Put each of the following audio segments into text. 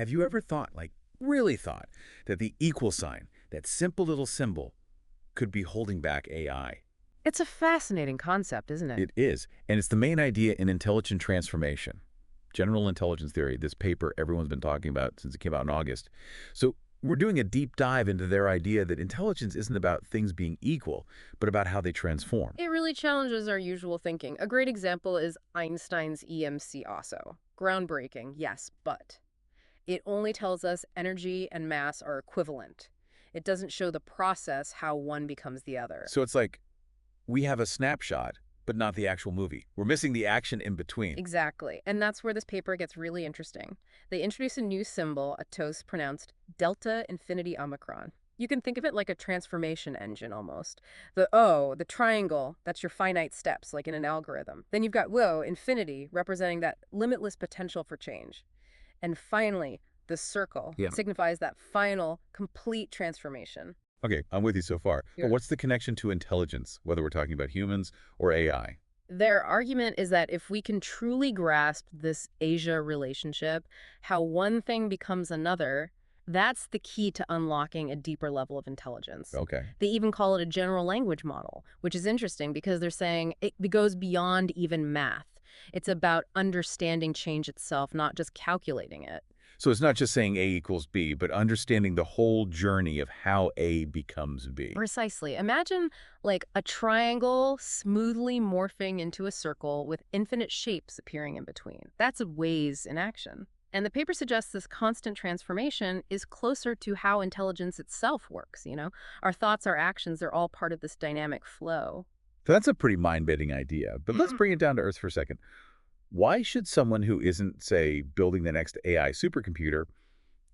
Have you ever thought, like really thought, that the equal sign, that simple little symbol, could be holding back AI? It's a fascinating concept, isn't it? It is, and it's the main idea in intelligent transformation. General intelligence theory, this paper everyone's been talking about since it came out in August. So we're doing a deep dive into their idea that intelligence isn't about things being equal, but about how they transform. It really challenges our usual thinking. A great example is Einstein's EMC also. Groundbreaking, yes, but it only tells us energy and mass are equivalent. It doesn't show the process how one becomes the other. So it's like we have a snapshot, but not the actual movie. We're missing the action in between. Exactly. And that's where this paper gets really interesting. They introduce a new symbol, a toast pronounced delta infinity omicron. You can think of it like a transformation engine almost. The O, the triangle, that's your finite steps, like in an algorithm. Then you've got whoa, infinity, representing that limitless potential for change. And finally, the circle Yeah. signifies that final, complete transformation. Okay, I'm with you so far. Yeah. But what's the connection to intelligence, whether we're talking about humans or AI? Their argument is that if we can truly grasp this Asia relationship, how one thing becomes another, that's the key to unlocking a deeper level of intelligence. Okay. They even call it a general language model, which is interesting because they're saying it goes beyond even math. It's about understanding change itself, not just calculating it. So it's not just saying A equals B, but understanding the whole journey of how A becomes B. Precisely. Imagine like a triangle smoothly morphing into a circle with infinite shapes appearing in between. That's a ways in action. And the paper suggests this constant transformation is closer to how intelligence itself works, you know? Our thoughts, our actions, they're all part of this dynamic flow. So that's a pretty mind-bending idea. But let's bring it down to earth for a second. Why should someone who isn't, say, building the next AI supercomputer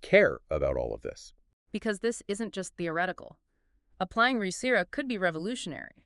care about all of this? Because this isn't just theoretical. Applying Rusira could be revolutionary.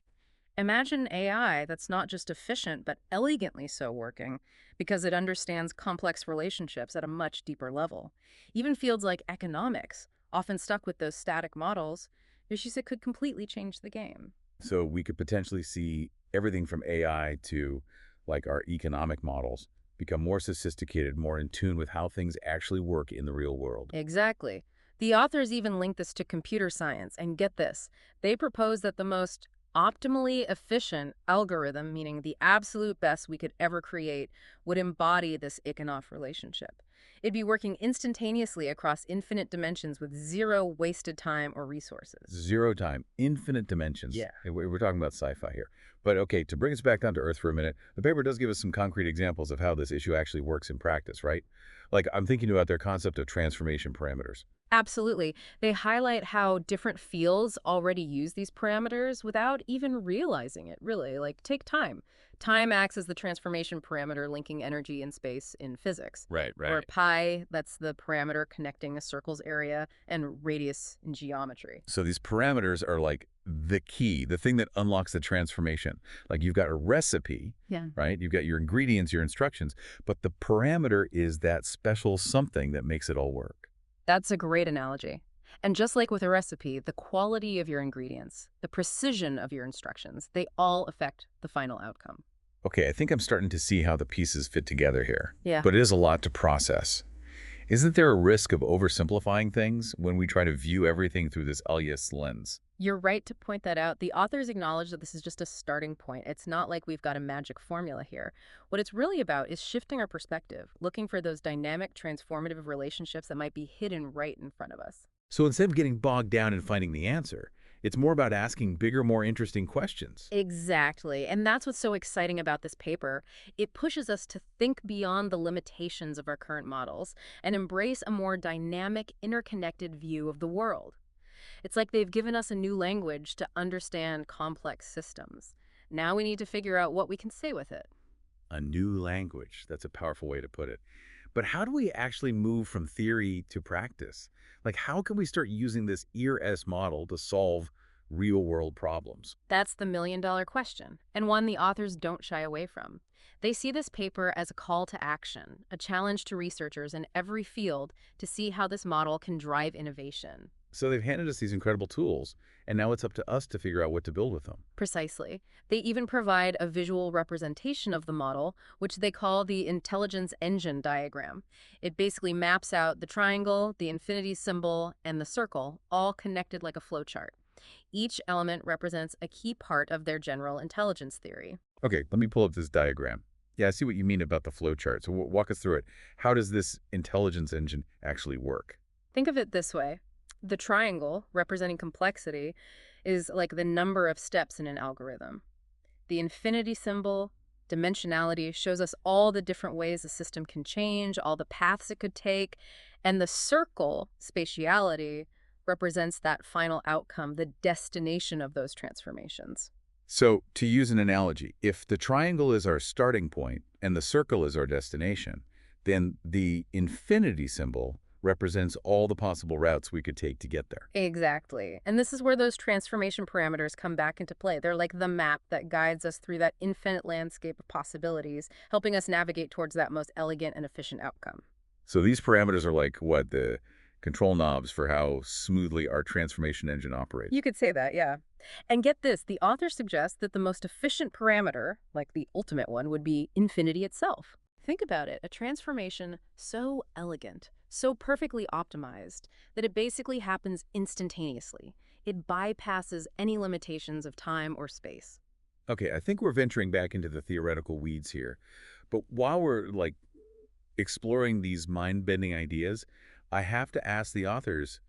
Imagine AI that's not just efficient, but elegantly so working, because it understands complex relationships at a much deeper level. Even fields like economics, often stuck with those static models, Yoshisa could completely change the game. So we could potentially see everything from AI to, like, our economic models become more sophisticated, more in tune with how things actually work in the real world. Exactly. The authors even link this to computer science, and get this, they propose that the most optimally efficient algorithm, meaning the absolute best we could ever create, would embody this Ikanoff relationship. It'd be working instantaneously across infinite dimensions with zero wasted time or resources. Zero time, infinite dimensions. Yeah. Hey, we're talking about sci-fi here. But okay, to bring us back down to earth for a minute, the paper does give us some concrete examples of how this issue actually works in practice, right? Like, I'm thinking about their concept of transformation parameters. Absolutely. They highlight how different fields already use these parameters without even realizing it, really. Like, take time. Time acts as the transformation parameter linking energy and space in physics. Right, Or pi, that's the parameter connecting a circle's area, and radius in geometry. So these parameters are like the key, the thing that unlocks the transformation. Like you've got a recipe, Yeah. right? You've got your ingredients, your instructions, but the parameter is that special something that makes it all work. That's a great analogy. And just like with a recipe, the quality of your ingredients, the precision of your instructions, they all affect the final outcome. Okay, I think I'm starting to see how the pieces fit together here. Yeah. But it is a lot to process. Isn't there a risk of oversimplifying things when we try to view everything through this alias lens? You're right to point that out. The authors acknowledge that this is just a starting point. It's not like we've got a magic formula here. What it's really about is shifting our perspective, looking for those dynamic, transformative relationships that might be hidden right in front of us. So instead of getting bogged down in finding the answer, it's more about asking bigger, more interesting questions. Exactly. And that's what's so exciting about this paper. It pushes us to think beyond the limitations of our current models and embrace a more dynamic, interconnected view of the world. It's like they've given us a new language to understand complex systems. Now we need to figure out what we can say with it. A new language. That's a powerful way to put it. But how do we actually move from theory to practice? Like, how can we start using this ERS model to solve real-world problems? That's the million-dollar question, and one the authors don't shy away from. They see this paper as a call to action, a challenge to researchers in every field to see how this model can drive innovation. So they've handed us these incredible tools, and now it's up to us to figure out what to build with them. Precisely. They even provide a visual representation of the model, which they call the intelligence engine diagram. It basically maps out the triangle, the infinity symbol, and the circle, all connected like a flowchart. Each element represents a key part of their general intelligence theory. Okay, let me pull up this diagram. Yeah, I see what you mean about the flow chart. So walk us through it. How does this intelligence engine actually work? Think of it this way. The triangle, representing complexity, is like the number of steps in an algorithm. The infinity symbol, dimensionality, shows us all the different ways a system can change, all the paths it could take. And the circle, spatiality, represents that final outcome, the destination of those transformations. So, to use an analogy, if the triangle is our starting point and the circle is our destination, then the infinity symbol represents all the possible routes we could take to get there. Exactly. And this is where those transformation parameters come back into play. They're like the map that guides us through that infinite landscape of possibilities, helping us navigate towards that most elegant and efficient outcome. So these parameters are like what the control knobs for how smoothly our transformation engine You operates. could say that, yeah. And get this, the author suggests that the most efficient parameter, like the ultimate one, would be infinity itself. Think about it, a transformation so elegant, so perfectly optimized, that it basically happens instantaneously. It bypasses any limitations of time or space. Okay, I think we're venturing back into the theoretical weeds here. But while we're exploring these mind-bending ideas, I have to ask the authors,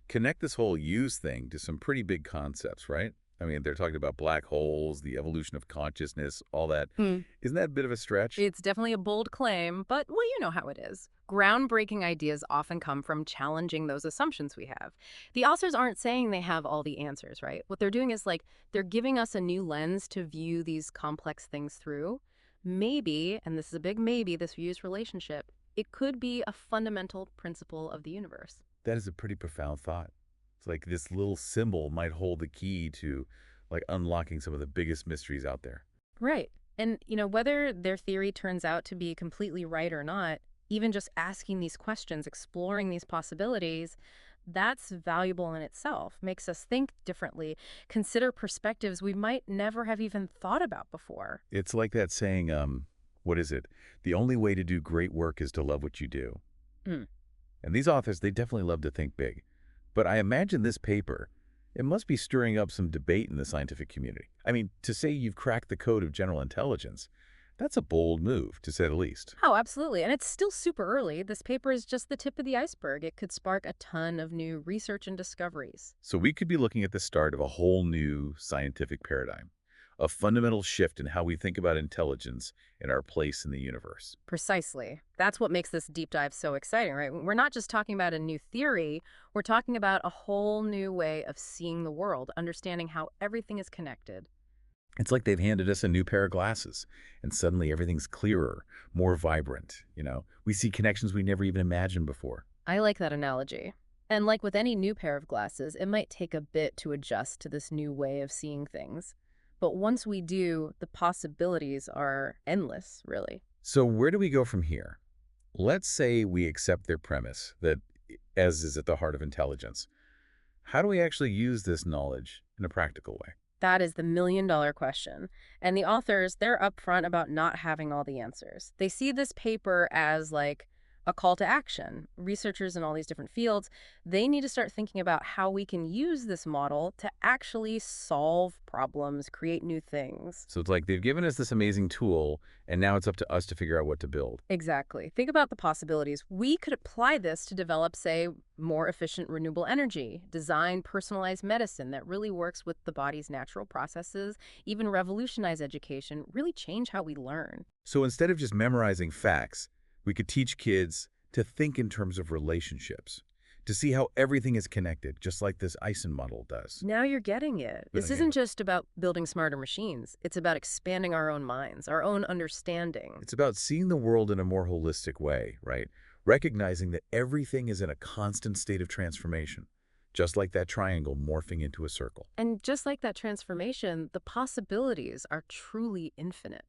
connect this whole use thing to some pretty big concepts, right? I mean, they're talking about black holes, the evolution of consciousness, all that. Hmm. Isn't that a bit of a stretch? It's definitely a bold claim, but well, you know how it is. Groundbreaking ideas often come from challenging those assumptions we have. The authors aren't saying they have all the answers, right? What they're doing is like they're giving us a new lens to view these complex things through. Maybe, and this is a big maybe, this views relationship, it could be a fundamental principle of the universe. That is a pretty profound thought. It's like this little symbol might hold the key to unlocking some of the biggest mysteries out there. Right. And, whether their theory turns out to be completely right or not, even just asking these questions, exploring these possibilities, that's valuable in itself, makes us think differently, consider perspectives we might never have even thought about before. It's like that saying, what is it? The only way to do great work is to love what you do. Hmm. And these authors, they definitely love to think big. But I imagine this paper, it must be stirring up some debate in the scientific community. I mean, to say you've cracked the code of general intelligence, that's a bold move, to say the least. Oh, absolutely. And it's still super early. This paper is just the tip of the iceberg. It could spark a ton of new research and discoveries. So we could be looking at the start of a whole new scientific paradigm, a fundamental shift in how we think about intelligence and our place in the universe. Precisely. That's what makes this deep dive so exciting, right? We're not just talking about a new theory, we're talking about a whole new way of seeing the world, understanding how everything is connected. It's like they've handed us a new pair of glasses, and suddenly everything's clearer, more vibrant. We see connections we never even imagined before. I like that analogy. And like with any new pair of glasses, it might take a bit to adjust to this new way of seeing things. But once we do, the possibilities are endless, really. So where do we go from here? Let's say we accept their premise that as is at the heart of intelligence. How do we actually use this knowledge in a practical way? That is the million-dollar question. And the authors, they're upfront about not having all the answers. They see this paper as like a call to action. Researchers in all these different fields, they need to start thinking about how we can use this model to actually solve problems, create new things. So it's like they've given us this amazing tool, and now it's up to us to figure out what to build. Exactly. Think about the possibilities. We could apply this to develop, say, more efficient renewable energy, design personalized medicine that really works with the body's natural processes, even revolutionize education, really change how we learn. So instead of just memorizing facts, we could teach kids to think in terms of relationships, to see how everything is connected, just like this Eisen model does. Now you're getting it. This Okay. isn't just about building smarter machines. It's about expanding our own minds, our own understanding. It's about seeing the world in a more holistic way, right? Recognizing that everything is in a constant state of transformation, just like that triangle morphing into a circle. And just like that transformation, the possibilities are truly infinite.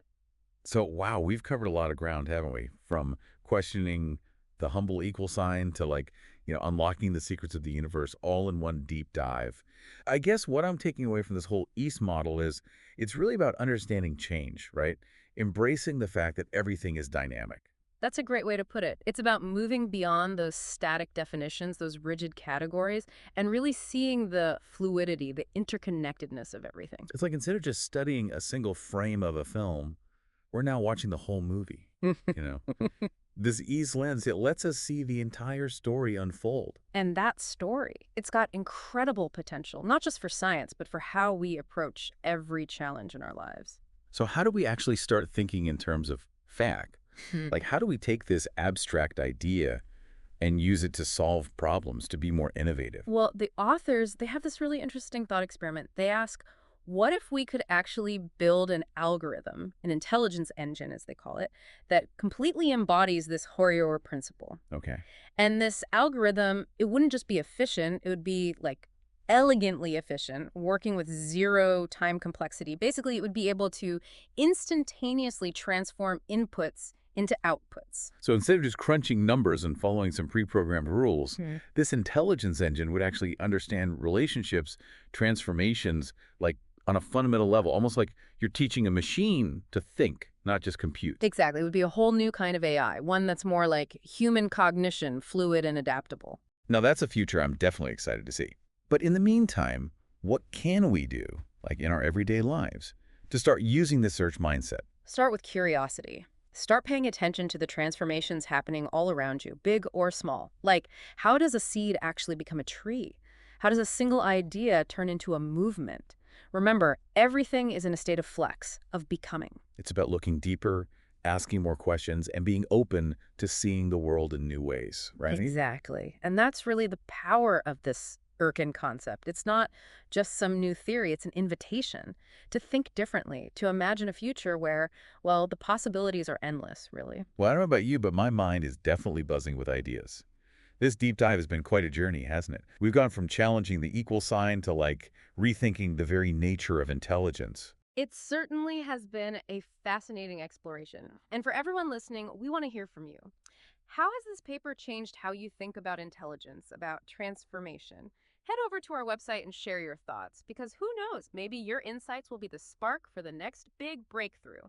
So, wow, we've covered a lot of ground, haven't we? From questioning the humble equal sign to unlocking the secrets of the universe all in one deep dive. I guess what I'm taking away from this whole East model is it's really about understanding change, right? Embracing the fact that everything is dynamic. That's a great way to put it. It's about moving beyond those static definitions, those rigid categories, and really seeing the fluidity, the interconnectedness of everything. It's like instead of just studying a single frame of a film, we're now watching the whole movie, you know? This East lens, it lets us see the entire story unfold. And that story, it's got incredible potential, not just for science, but for how we approach every challenge in our lives. So how do we actually start thinking in terms of fact? Like, how do we take this abstract idea and use it to solve problems, to be more innovative? Well, the authors, they have this really interesting thought experiment. They ask, what if we could actually build an algorithm, an intelligence engine, as they call it, that completely embodies this Hoyer principle? Okay. And this algorithm, it wouldn't just be efficient, it would be like elegantly efficient, working with zero time complexity. Basically, it would be able to instantaneously transform inputs into outputs. So instead of just crunching numbers and following some pre-programmed rules, this intelligence engine would actually understand relationships, transformations, like on a fundamental level, almost like you're teaching a machine to think, not just compute. Exactly. It would be a whole new kind of AI, one that's more like human cognition, fluid and adaptable. Now that's a future I'm definitely excited to see. But in the meantime, what can we do, like in our everyday lives, to start using the search mindset? Start with curiosity. Start paying attention to the transformations happening all around you, big or small. Like, how does a seed actually become a tree? How does a single idea turn into a movement? Remember, everything is in a state of flux, of becoming. It's about looking deeper, asking more questions, and being open to seeing the world in new ways, right? Exactly. And that's really the power of this Erkin concept. It's not just some new theory, it's an invitation to think differently, to imagine a future where, well, the possibilities are endless, really. Well, I don't know about you, but my mind is definitely buzzing with ideas. This deep dive has been quite a journey, hasn't it? We've gone from challenging the equal sign to rethinking the very nature of intelligence. It certainly has been a fascinating exploration. And for everyone listening, we want to hear from you. How has this paper changed how you think about intelligence, about transformation? Head over to our website and share your thoughts, because who knows, maybe your insights will be the spark for the next big breakthrough.